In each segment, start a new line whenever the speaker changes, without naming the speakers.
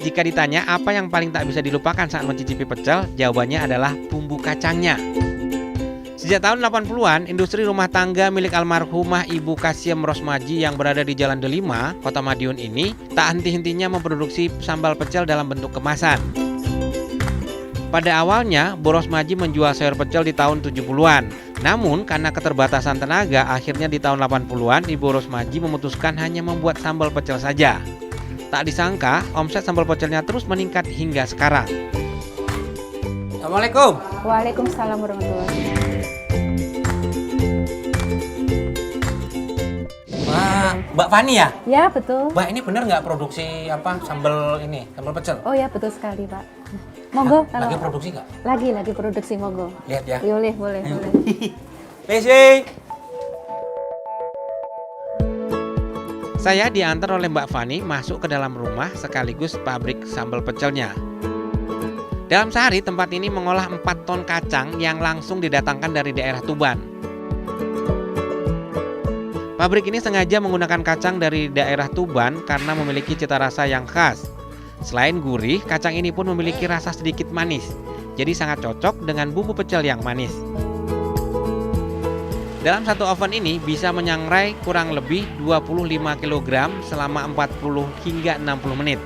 Jika ditanya apa yang paling tak bisa dilupakan saat mencicipi pecel, jawabannya adalah bumbu kacangnya. Sejak tahun 80-an, industri rumah tangga milik almarhumah Ibu Kasiem Rosmaji yang berada di Jalan Delima, Kota Madiun ini tak henti-hentinya memproduksi sambal pecel dalam bentuk kemasan. Pada awalnya, Bu Rosmaji menjual sayur pecel di tahun 70-an. Namun, karena keterbatasan tenaga, akhirnya di tahun 80-an Ibu Rosmaji memutuskan hanya membuat sambal pecel saja. Tak disangka, omset sambal pecelnya terus meningkat hingga sekarang. Assalamualaikum.
Waalaikumsalam warahmatullahi wabarakatuh.
Mbak Fani ya?
Ya, betul.
Mbak, ini benar nggak produksi sambal pecel?
Oh ya, betul sekali, Pak. Monggo kalau
Lagi produksi nggak?
lagi produksi, monggo.
Lihat ya.
Boleh.
Messi. Saya diantar oleh Mbak Fani masuk ke dalam rumah sekaligus pabrik sambal pecelnya. Dalam sehari tempat ini mengolah 4 ton kacang yang langsung didatangkan dari daerah Tuban. Pabrik ini sengaja menggunakan kacang dari daerah Tuban karena memiliki cita rasa yang khas. Selain gurih, kacang ini pun memiliki rasa sedikit manis. Jadi sangat cocok dengan bumbu pecel yang manis. Dalam satu oven ini bisa menyangrai kurang lebih 25 kg selama 40 hingga 60 menit.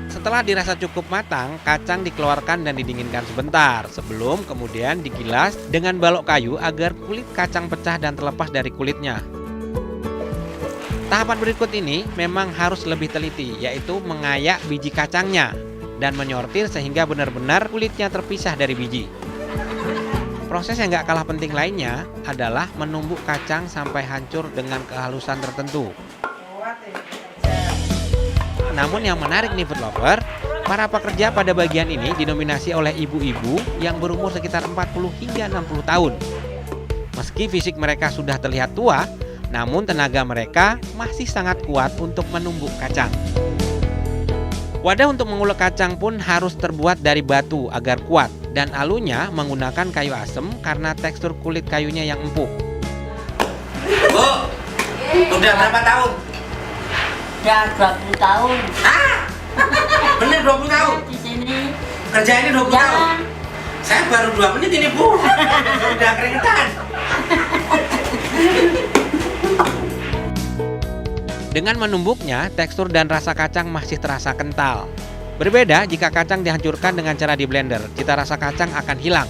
Setelah dirasa cukup matang, kacang dikeluarkan dan didinginkan sebentar sebelum kemudian digilas dengan balok kayu agar kulit kacang pecah dan terlepas dari kulitnya. Tahapan berikut ini memang harus lebih teliti, yaitu mengayak biji kacangnya dan menyortir sehingga benar-benar kulitnya terpisah dari biji. Proses yang gak kalah penting lainnya adalah menumbuk kacang sampai hancur dengan kehalusan tertentu. Namun yang menarik nih food lover, para pekerja pada bagian ini dinominasi oleh ibu-ibu yang berumur sekitar 40 hingga 60 tahun. Meski fisik mereka sudah terlihat tua, namun tenaga mereka masih sangat kuat untuk menumbuk kacang. Wadah untuk mengulek kacang pun harus terbuat dari batu agar kuat dan alunya menggunakan kayu asem karena tekstur kulit kayunya yang empuk.
Bu, udah berapa tahun?
Udah 20 tahun.
Ah, bener 20 tahun?
Di sini.
Kerja ini 20 tahun? Saya baru 2 menit ini, Bu. Udah keringetan.
Dengan menumbuknya, tekstur dan rasa kacang masih terasa kental. Berbeda jika kacang dihancurkan dengan cara di blender, cita rasa kacang akan hilang.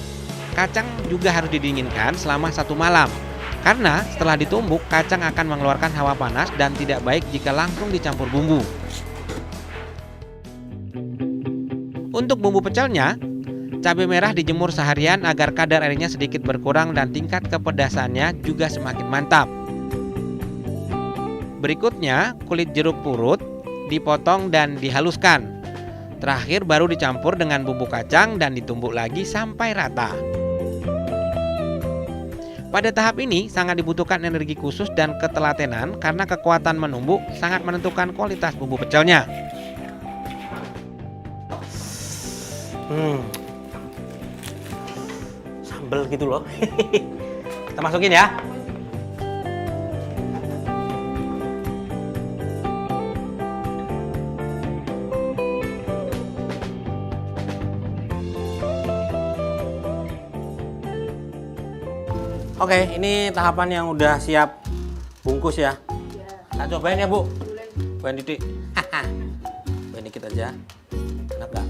Kacang juga harus didinginkan selama 1 malam. Karena setelah ditumbuk, kacang akan mengeluarkan hawa panas dan tidak baik jika langsung dicampur bumbu. Untuk bumbu pecelnya, cabai merah dijemur seharian agar kadar airnya sedikit berkurang dan tingkat kepedasannya juga semakin mantap. Berikutnya, kulit jeruk purut dipotong dan dihaluskan. Terakhir baru dicampur dengan bumbu kacang dan ditumbuk lagi sampai rata. Pada tahap ini sangat dibutuhkan energi khusus dan ketelatenan karena kekuatan menumbuk sangat menentukan kualitas bumbu pecelnya. Sambal gitu loh. Kita masukin ya. Oke, ini tahapan yang udah siap bungkus ya. Kita cobain ya, Bu. Cobain titik. Cobain dikit aja. Enak gak?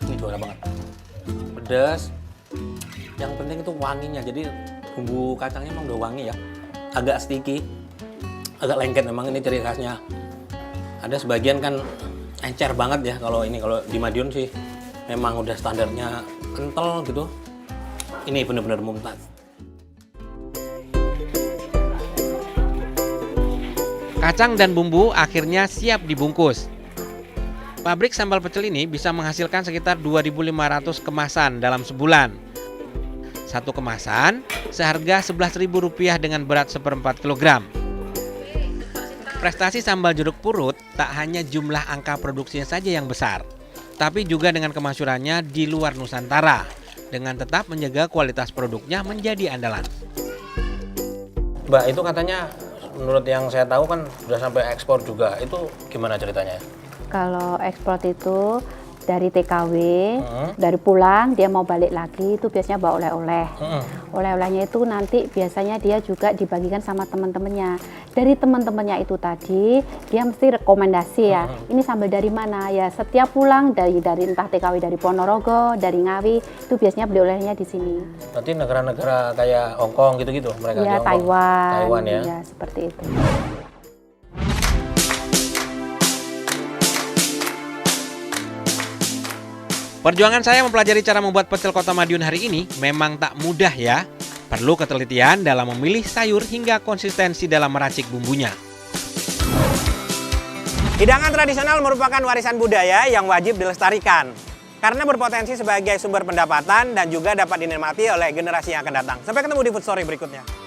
Ini juara banget. Pedas. Yang penting itu wanginya. Jadi bumbu kacangnya emang udah wangi ya. Agak sticky. Agak lengket memang, ini ciri khasnya. Ada sebagian kan encer banget ya kalau di Madiun sih memang udah standarnya kental gitu. Ini benar-benar mumtaz. Kacang dan bumbu akhirnya siap dibungkus. Pabrik sambal pecel ini bisa menghasilkan sekitar 2.500 kemasan dalam sebulan. Satu kemasan seharga Rp11.000 dengan berat 1/4 kilogram. Prestasi sambal jeruk purut tak hanya jumlah angka produksinya saja yang besar, tapi juga dengan kemasyurannya di luar Nusantara, dengan tetap menjaga kualitas produknya menjadi andalan.
Mbak, itu katanya menurut yang saya tahu kan sudah sampai ekspor juga. Itu gimana ceritanya?
Kalau ekspor itu dari TKW, dari pulang dia mau balik lagi itu biasanya bawa oleh-oleh. Oleh-olehnya itu nanti biasanya dia juga dibagikan sama teman-temannya. Dari teman-temannya itu tadi dia mesti rekomendasi ya. Ini sambal dari mana? Ya setiap pulang dari entah TKW dari Ponorogo, dari Ngawi itu biasanya beli olehnya di sini.
Berarti negara-negara kayak Hong Kong gitu-gitu mereka di
Ya
Hong Kong. Taiwan ya.
Ya seperti itu.
Perjuangan saya mempelajari cara membuat pecel kota Madiun hari ini memang tak mudah ya. Perlu ketelitian dalam memilih sayur hingga konsistensi dalam meracik bumbunya.
Hidangan tradisional merupakan warisan budaya yang wajib dilestarikan karena berpotensi sebagai sumber pendapatan dan juga dapat dinikmati oleh generasi yang akan datang. Sampai ketemu di Food Story berikutnya.